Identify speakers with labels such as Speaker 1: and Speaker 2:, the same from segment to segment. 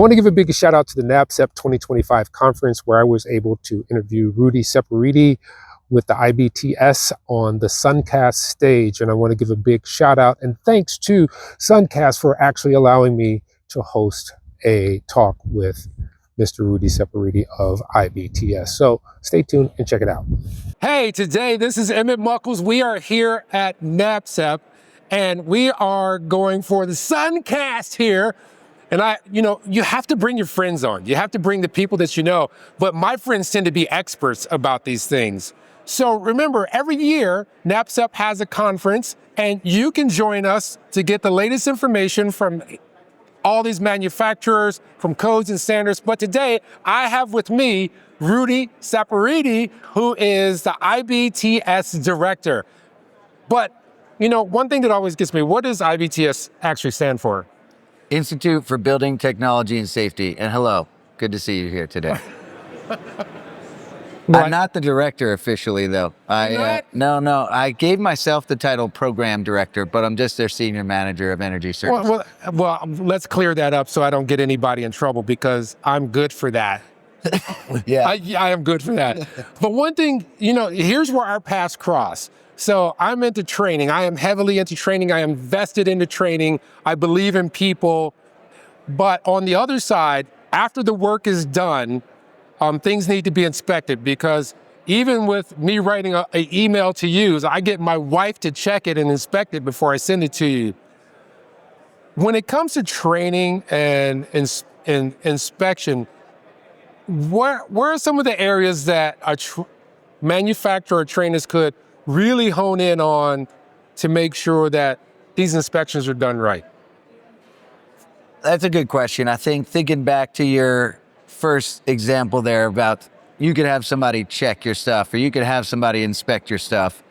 Speaker 1: I want to give a big shout out to the NABCEP 2025 conference, where I was able to interview Rudy Saporite with the IBTS on the Suncast stage. And I want to give a big shout out and thanks to Suncast for actually allowing me to host a talk with Mr. Rudy Saporite of IBTS. So stay tuned and check it out. Hey, today this is Emmitt Muckles. We are here at NABCEP and we are going for the Suncast here. And you have to bring your friends on. You have to bring the people that you know. But my friends tend to be experts about these things. So remember, every year, NABCEP has a conference, and you can join us to get the latest information from all these manufacturers, from codes and standards. But today, I have with me Rudy Saporite, who is the IBTS director. But, one thing that always gets me, what does IBTS actually stand for?
Speaker 2: Institute for Building Technology and Safety. And hello, good to see you here today. I'm not the director officially, though. No. I gave myself the title program director, but I'm just their senior manager of energy services.
Speaker 1: Well, let's clear that up so I don't get anybody in trouble, because I'm good for that.
Speaker 2: Yeah,
Speaker 1: I am good for that. But one thing, here's where our paths cross. So I'm into training. I am heavily into training. I am vested into training. I believe in people. But on the other side, after the work is done, things need to be inspected, because even with me writing an email to you, I get my wife to check it and inspect it before I send it to you. When it comes to training and inspection, where are some of the areas that a manufacturer or trainers could really hone in on to make sure that these inspections are done right?
Speaker 2: That's a good question. I think thinking back to your first example there about you could have somebody check your stuff or you could have somebody inspect your stuff.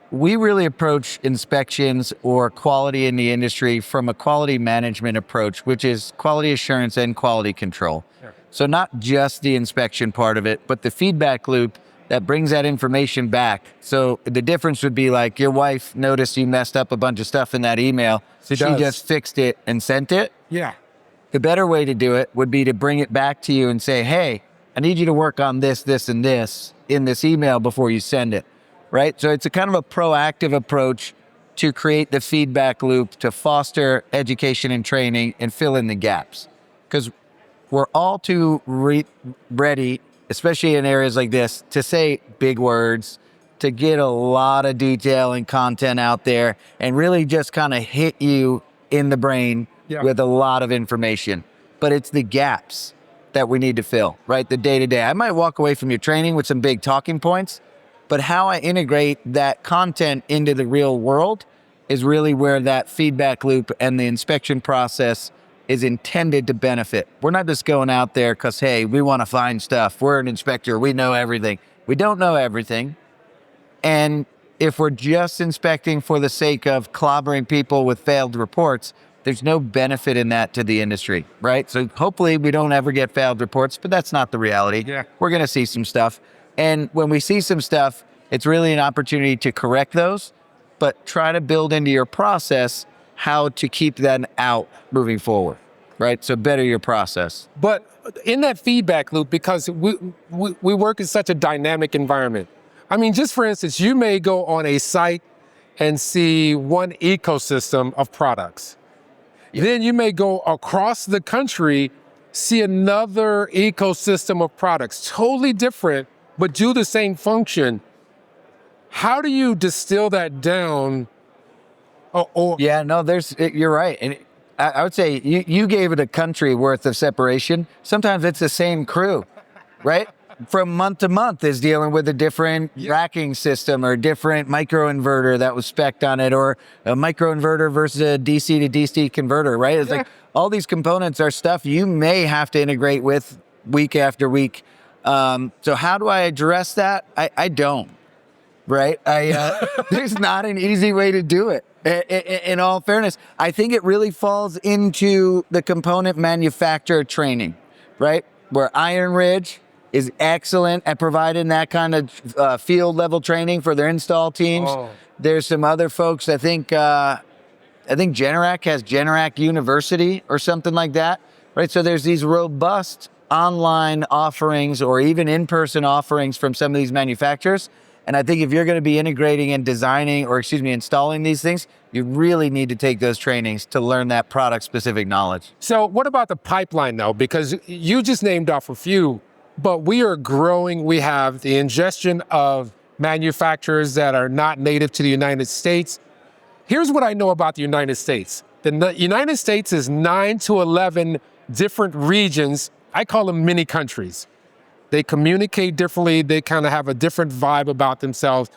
Speaker 2: We really approach inspections or quality in the industry from a quality management approach, which is quality assurance and quality control. Sure. So not just the inspection part of it, but the feedback loop that brings that information back. So the difference would be like your wife noticed you messed up a bunch of stuff in that email. She just fixed it and sent it.
Speaker 1: Yeah.
Speaker 2: The better way to do it would be to bring it back to you and say, hey, I need you to work on this, this, and this in this email before you send it, right? So it's a kind of a proactive approach to create the feedback loop, to foster education and training and fill in the gaps. Because we're all too ready, especially in areas like this, to say big words, to get a lot of detail and content out there and really just kind of hit you in the brain with a lot of information. But it's the gaps that we need to fill, right? The day-to-day. I might walk away from your training with some big talking points, but how I integrate that content into the real world is really where that feedback loop and the inspection process is intended to benefit. We're not just going out there because, hey, we want to find stuff. We're an inspector. We know everything. We don't know everything. And if we're just inspecting for the sake of clobbering people with failed reports, there's no benefit in that to the industry, right? So hopefully we don't ever get failed reports, but that's not the reality.
Speaker 1: Yeah.
Speaker 2: We're going to see some stuff. And when we see some stuff, it's really an opportunity to correct those, but try to build into your process how to keep them out moving forward, right? So better your process.
Speaker 1: But in that feedback loop, because we work in such a dynamic environment. I mean, just for instance, you may go on a site and see one ecosystem of products. Yeah. Then you may go across the country, see another ecosystem of products, totally different, but do the same function. How do you distill that down?
Speaker 2: Yeah, no, you're right. And I would say you gave it a country worth of separation. Sometimes it's the same crew, right? From month to month is dealing with a different racking system or different microinverter that was spec'd on it, or a microinverter versus a DC to DC converter, right? It's like all these components are stuff you may have to integrate with week after week. So how do I address that? I don't, right? There's not an easy way to do it. In all fairness, I think it really falls into the component manufacturer training, right? Where Iron Ridge is excellent at providing that kind of field level training for their install teams. There's some other folks, I think Generac has Generac University or something like that right? So there's these robust online offerings or even in-person offerings from some of these manufacturers. And I think if you're going to be integrating and designing, or excuse me, installing these things, you really need to take those trainings to learn that product specific knowledge.
Speaker 1: So what about the pipeline though? Because you just named off a few, but we are growing. We have the ingestion of manufacturers that are not native to the United States. Here's what I know about the United States. The United States is 9 to 11 different regions. I call them mini countries. They communicate differently. They kind of have a different vibe about themselves.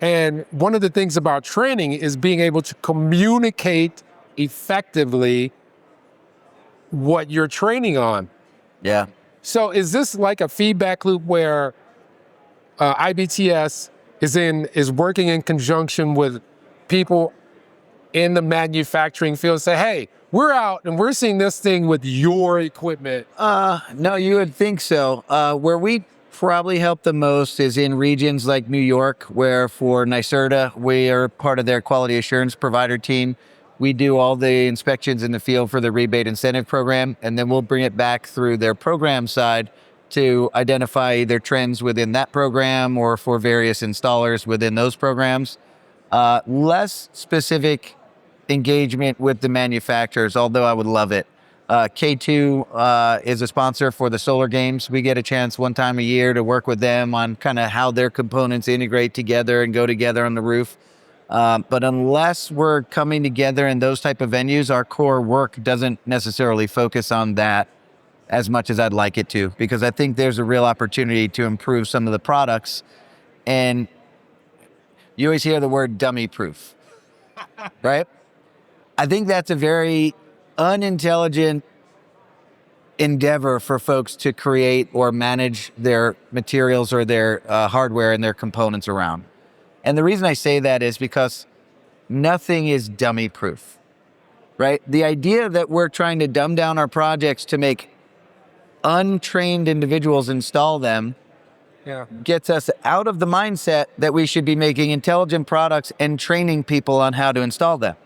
Speaker 1: And one of the things about training is being able to communicate effectively what you're training on.
Speaker 2: Yeah.
Speaker 1: So is this like a feedback loop where IBTS is working in conjunction with people in the manufacturing field, say, hey, we're out and we're seeing this thing with your equipment?
Speaker 2: No, you would think so. Where we probably help the most is in regions like New York, where for NYSERDA, we are part of their quality assurance provider team. We do all the inspections in the field for the rebate incentive program, and then we'll bring it back through their program side to identify either trends within that program or for various installers within those programs. Less specific engagement with the manufacturers, although I would love it. K2 is a sponsor for the Solar Games. We get a chance one time a year to work with them on kind of how their components integrate together and go together on the roof. But unless we're coming together in those type of venues, our core work doesn't necessarily focus on that as much as I'd like it to, because I think there's a real opportunity to improve some of the products. And you always hear the word dummy proof, right? I think that's a very unintelligent endeavor for folks to create or manage their materials or their hardware and their components around. And the reason I say that is because nothing is dummy proof, right? The idea that we're trying to dumb down our projects to make untrained individuals install them gets us out of the mindset that we should be making intelligent products and training people on how to install them,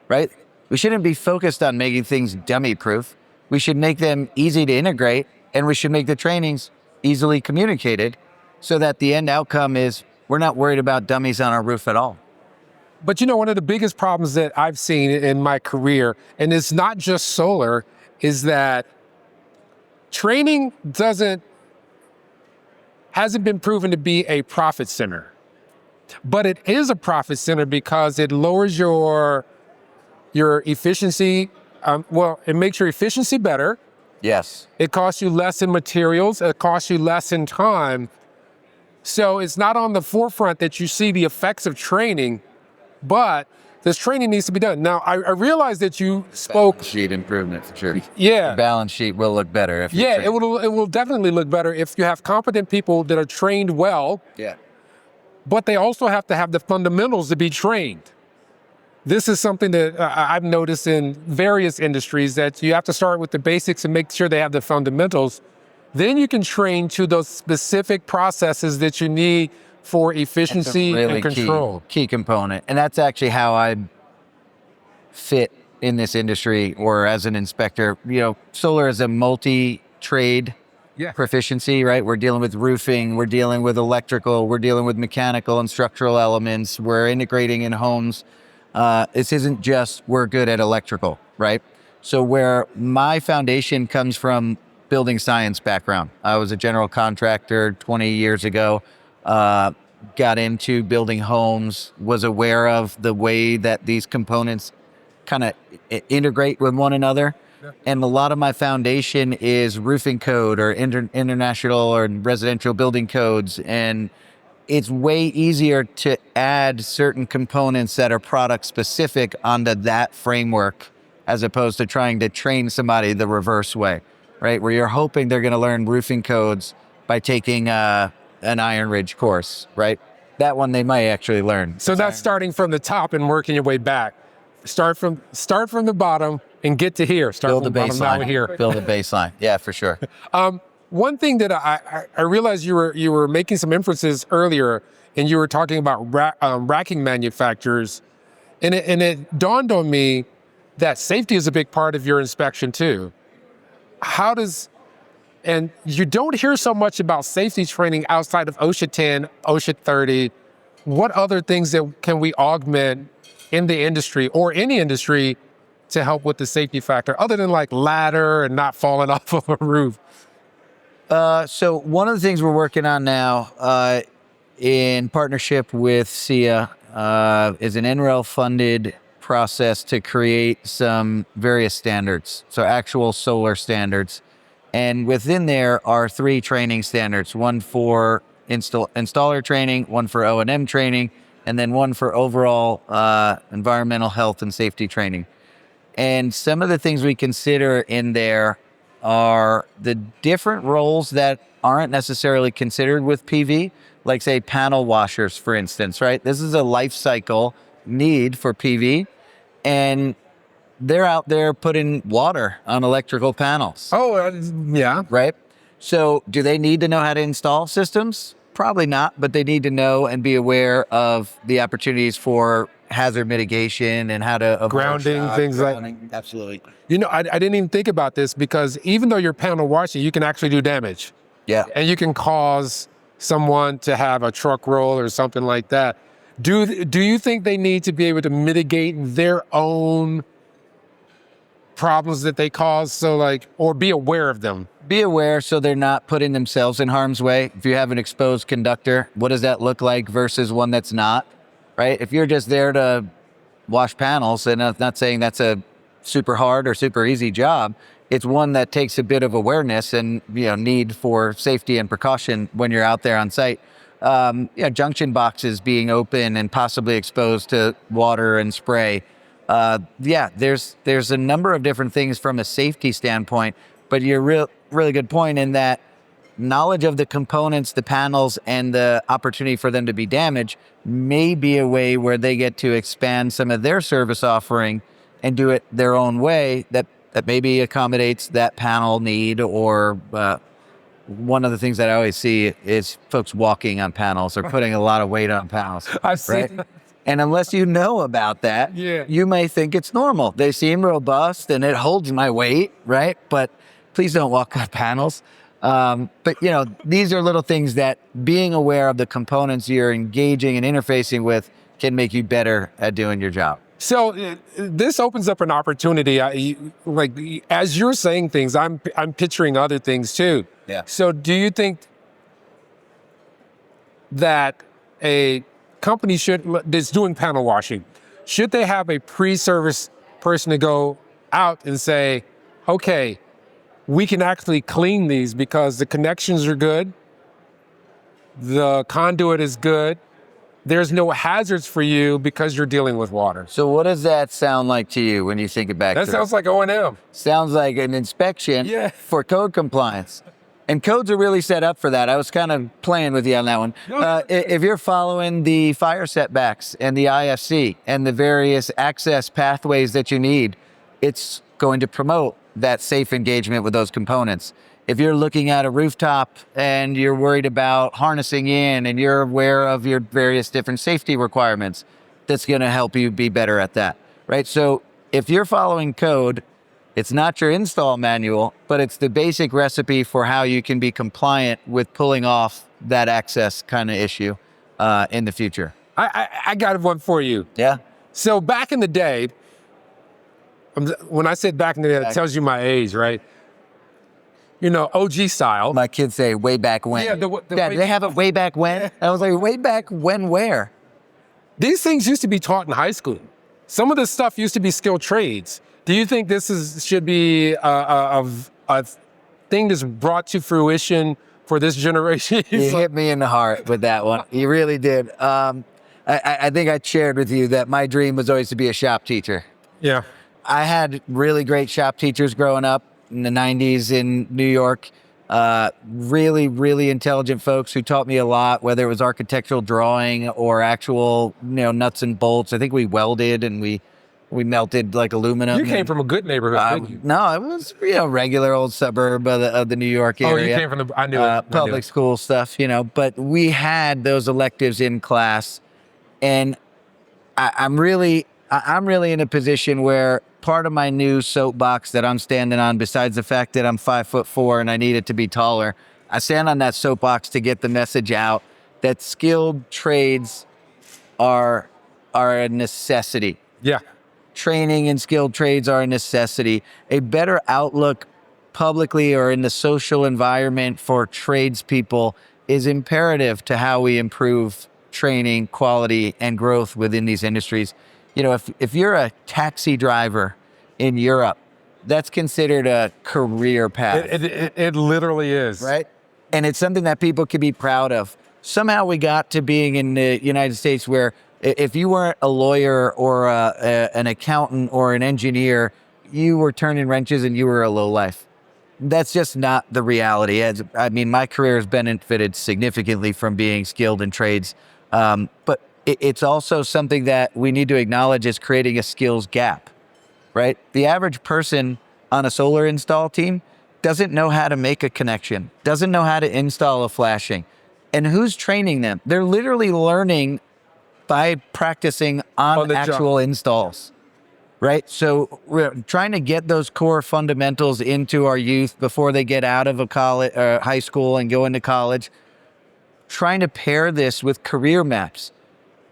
Speaker 2: right? We shouldn't be focused on making things dummy proof. We should make them easy to integrate, and we should make the trainings easily communicated so that the end outcome is we're not worried about dummies on our roof at all.
Speaker 1: But you know, one of the biggest problems that I've seen in my career, and it's not just solar, is that training hasn't been proven to be a profit center. But it is a profit center because it lowers your efficiency. It makes your efficiency better.
Speaker 2: Yes.
Speaker 1: It costs you less in materials. It costs you less in time. So it's not on the forefront that you see the effects of training, but this training needs to be done. Now, I realize that you spoke...
Speaker 2: Balance sheet improvement, for sure.
Speaker 1: Yeah.
Speaker 2: The balance sheet will look better if
Speaker 1: Yeah, it will definitely look better if you have competent people that are trained well.
Speaker 2: Yeah.
Speaker 1: But they also have to have the fundamentals to be trained. This is something that I've noticed in various industries, that you have to start with the basics and make sure they have the fundamentals. Then you can train to those specific processes that you need for efficiency
Speaker 2: really
Speaker 1: and control.
Speaker 2: Key component. And that's actually how I fit in this industry or as an inspector. You know, solar is a multi-trade proficiency, right? We're dealing with roofing, we're dealing with electrical, we're dealing with mechanical and structural elements, we're integrating in homes. This isn't just we're good at electrical, right? So where my foundation comes from, building science background. I was a general contractor 20 years ago, got into building homes, was aware of the way that these components kind of integrate with one another. Yeah. And a lot of my foundation is roofing code or international or residential building codes. And it's way easier to add certain components that are product specific onto that framework as opposed to trying to train somebody the reverse way, right? Where you're hoping they're going to learn roofing codes by taking an Iron Ridge course, right? That one they might actually learn.
Speaker 1: So that's starting from the top and working your way back. Start from the bottom and get to here.
Speaker 2: Build the baseline.
Speaker 1: Here.
Speaker 2: Build the baseline. Yeah, for sure.
Speaker 1: One thing that I realized you were making some inferences earlier, and you were talking about racking manufacturers, and it dawned on me that safety is a big part of your inspection too. how does, and you don't hear so much about safety training outside of OSHA 10, OSHA 30. What other things that can we augment in the industry or any industry to help with the safety factor, other than like ladder and not falling off of a roof?
Speaker 2: So one of the things we're working on now, in partnership with SIA, is an NREL funded process to create some various standards, so actual solar standards. And within there are 3 training standards, one for installer training, one for O&M training, and then one for overall environmental health and safety training. And some of the things we consider in there are the different roles that aren't necessarily considered with PV, like say panel washers, for instance, right? This is a life cycle need for PV, and they're out there putting water on electrical panels.
Speaker 1: Oh, yeah.
Speaker 2: Right? So do they need to know how to install systems? Probably not, but they need to know and be aware of the opportunities for hazard mitigation and how to avoid
Speaker 1: Grounding,
Speaker 2: shock,
Speaker 1: things like.
Speaker 2: grounding. Absolutely.
Speaker 1: You know, I didn't even think about this, because even though you're panel washing, you can actually do damage.
Speaker 2: Yeah.
Speaker 1: And you can cause someone to have a truck roll or something like that. Do you think they need to be able to mitigate their own problems that they cause, so like, or be aware of them?
Speaker 2: Be aware so they're not putting themselves in harm's way. If you have an exposed conductor, what does that look like versus one that's not, right? If you're just there to wash panels, and I'm not saying that's a super hard or super easy job, it's one that takes a bit of awareness and need for safety and precaution when you're out there on site. Junction boxes being open and possibly exposed to water and spray. There's a number of different things from a safety standpoint, but you're really good point in that knowledge of the components, the panels, and the opportunity for them to be damaged may be a way where they get to expand some of their service offering and do it their own way that maybe accommodates that panel need. Or one of the things that I always see is folks walking on panels or putting a lot of weight on panels.
Speaker 1: I've seen
Speaker 2: right? And unless you know about that, you may think it's normal. They seem robust and it holds my weight, right? But please don't walk on panels. But these are little things that being aware of the components you're engaging and interfacing with can make you better at doing your job.
Speaker 1: So this opens up an opportunity. Like as you're saying things, I'm picturing other things too.
Speaker 2: Yeah.
Speaker 1: So do you think that a company that's doing panel washing, should they have a pre-service person to go out and say, okay, we can actually clean these because the connections are good, the conduit is good, there's no hazards for you because you're dealing with water?
Speaker 2: So what does that sound like to you when you think it back?
Speaker 1: That sounds like O&M.
Speaker 2: Sounds like an inspection for code compliance. And codes are really set up for that. I was kind of playing with you on that one. If you're following the fire setbacks and the IFC and the various access pathways that you need, it's going to promote that safe engagement with those components. If you're looking at a rooftop and you're worried about harnessing in and you're aware of your various different safety requirements, that's going to help you be better at that, right? So if you're following code, it's not your install manual, but it's the basic recipe for how you can be compliant with pulling off that access kind of issue in the future.
Speaker 1: I got one for you.
Speaker 2: Yeah.
Speaker 1: So back in the day, when I said back in the day, that tells you my age, right? OG style.
Speaker 2: My kids say way back when.
Speaker 1: Yeah,
Speaker 2: Dad, they have it way back when? I was like, way back when where?
Speaker 1: These things used to be taught in high school. Some of this stuff used to be skilled trades. Do you think this should be a thing that's brought to fruition for this generation?
Speaker 2: You hit me in the heart with that one. You really did. I think I shared with you that my dream was always to be a shop teacher.
Speaker 1: Yeah.
Speaker 2: I had really great shop teachers growing up in the 90s in New York. Really, really intelligent folks who taught me a lot, whether it was architectural drawing or actual, nuts and bolts. I think we welded and we melted like aluminum.
Speaker 1: You came from a good neighborhood, didn't you?
Speaker 2: No, it was regular old suburb of the New York area.
Speaker 1: Oh, you came from I knew it.
Speaker 2: Public school stuff, but we had those electives in class, and I'm really I'm really in a position where part of my new soapbox that I'm standing on, besides the fact that I'm 5'4" and I need it to be taller, I stand on that soapbox to get the message out that skilled trades are a necessity.
Speaker 1: Yeah.
Speaker 2: Training in skilled trades are a necessity. A better outlook publicly or in the social environment for tradespeople is imperative to how we improve training, quality, and growth within these industries. You know, if you're a taxi driver in Europe, that's considered a career path.
Speaker 1: It literally is.
Speaker 2: Right? And it's something that people can be proud of. Somehow we got to being in the United States where if you weren't a lawyer or an accountant or an engineer, you were turning wrenches and you were a lowlife. That's just not the reality. I mean, my career has benefited significantly from being skilled in trades. But it's also something that we need to acknowledge is creating a skills gap, right? The average person on a solar install team doesn't know how to make a connection, doesn't know how to install a flashing. And who's training them? They're literally learning by practicing on actual installs, right? So we're trying to get those core fundamentals into our youth before they get out of a college, high school and go into college. Trying to pair this with career maps.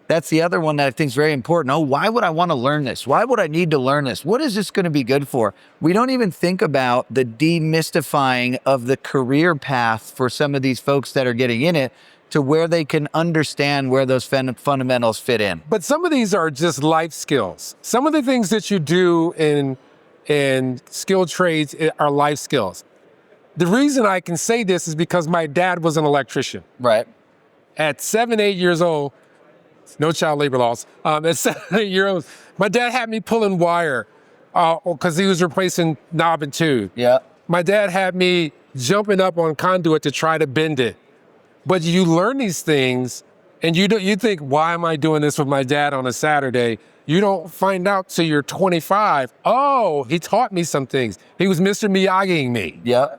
Speaker 2: That's the other one that I think is very important. Oh, why would I want to learn this? Why would I need to learn this? What is this going to be good for? We don't even think about the demystifying of the career path for some of these folks that are getting in it to where they can understand where those fundamentals fit in.
Speaker 1: But some of these are just life skills. Some of the things that you do in skilled trades are life skills. The reason I can say this is because my dad was an electrician.
Speaker 2: Right.
Speaker 1: At 7, 8 years old, no child labor laws. At 7, 8 years old, my dad had me pulling wire because he was replacing knob and tube.
Speaker 2: Yeah.
Speaker 1: My dad had me jumping up on conduit to try to bend it. But you learn these things and you think, why am I doing this with my dad on a Saturday? You don't find out till you're 25. Oh, he taught me some things. He was Mr. Miyagiing me.
Speaker 2: Yeah.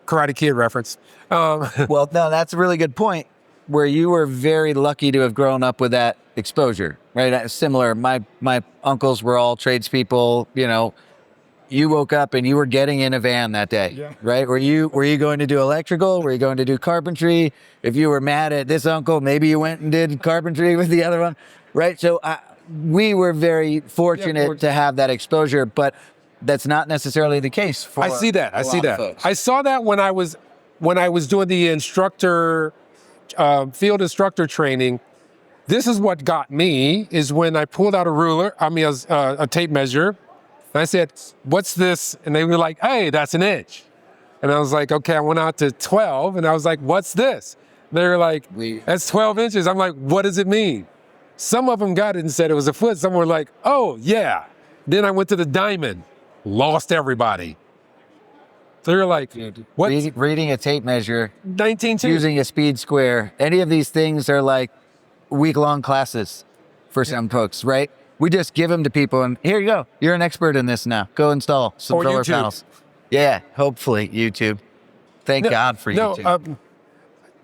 Speaker 1: Karate Kid reference.
Speaker 2: Well, no, that's a really good point where you were very lucky to have grown up with that exposure, right? Similar, my uncles were all tradespeople, you know. You woke up and you were getting in a van that day, right? Were you going to do electrical? Were you going to do carpentry? If you were mad at this uncle, maybe you went and did carpentry with the other one, right? So we were very fortunate to have that exposure, but that's not necessarily the case for
Speaker 1: I see that. I saw that when I was doing the instructor, field instructor training. This is what got me is when I pulled out a tape measure. And I said, what's this? And they were like, hey, that's an inch. And I was like, okay, I went out to 12 and I was like, what's this? They were like, that's 12 inches. I'm like, what does it mean? Some of them got it and said it was a foot. Some were like, oh yeah. Then I went to the diamond, lost everybody. So you're like, what?
Speaker 2: Reading a tape measure,
Speaker 1: 19
Speaker 2: using a speed square. Any of these things are like week-long classes for some folks, right? We just give them to people and here you go. You're an expert in this now. Go install some solar panels. Yeah, hopefully YouTube. Thank God for YouTube.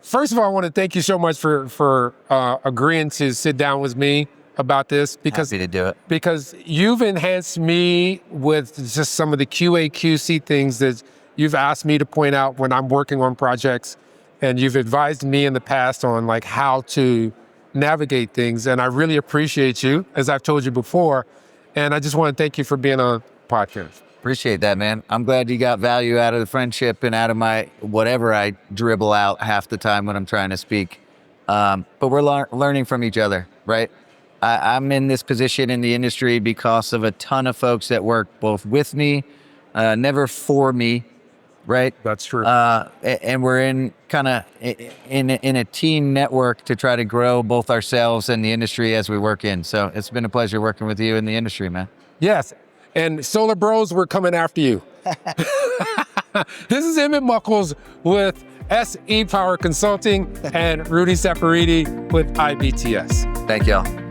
Speaker 1: First of all, I want to thank you so much for agreeing to sit down with me about this because
Speaker 2: happy to do it.
Speaker 1: Because you've enhanced me with just some of the QA QC things that you've asked me to point out when I'm working on projects, and you've advised me in the past on like how to navigate things. And I really appreciate you, as I've told you before. And I just want to thank you for being on the podcast.
Speaker 2: Appreciate that, man. I'm glad you got value out of the friendship and out of my whatever I dribble out half the time when I'm trying to speak. But we're learning from each other, right? I'm in this position in the industry because of a ton of folks that work both with me, never for me, right?
Speaker 1: That's true.
Speaker 2: And we're in kind of in a team network to try to grow both ourselves and the industry as we work in. So it's been a pleasure working with you in the industry, man.
Speaker 1: Yes. And Solar Bros, we're coming after you. This is Emmitt Muckles with SE Power Consulting and Rudy Saporite with IBTS.
Speaker 2: Thank y'all.